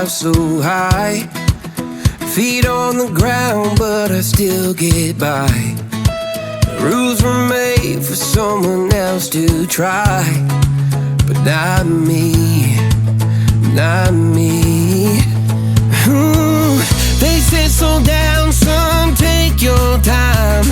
myself so high. Feet on the ground, but I still get by. Rules were made for someone else to try, but not me, not me. Ooh, they said slow down, son, take your time,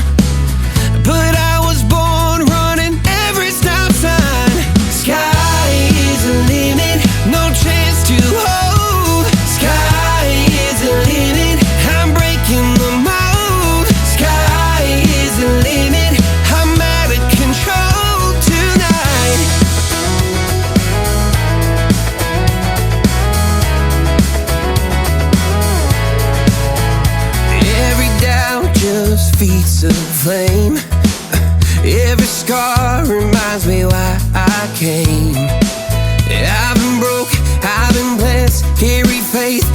but I was born running every stop sign. Sky is the limit, no chance to hold. Sky is the limit, I'm breaking the mold. Sky is the limit, I'm out of control tonight. Every doubt just feeds the flame. Every scar reminds me why I came. I've been broke, I've been blessed, carry faith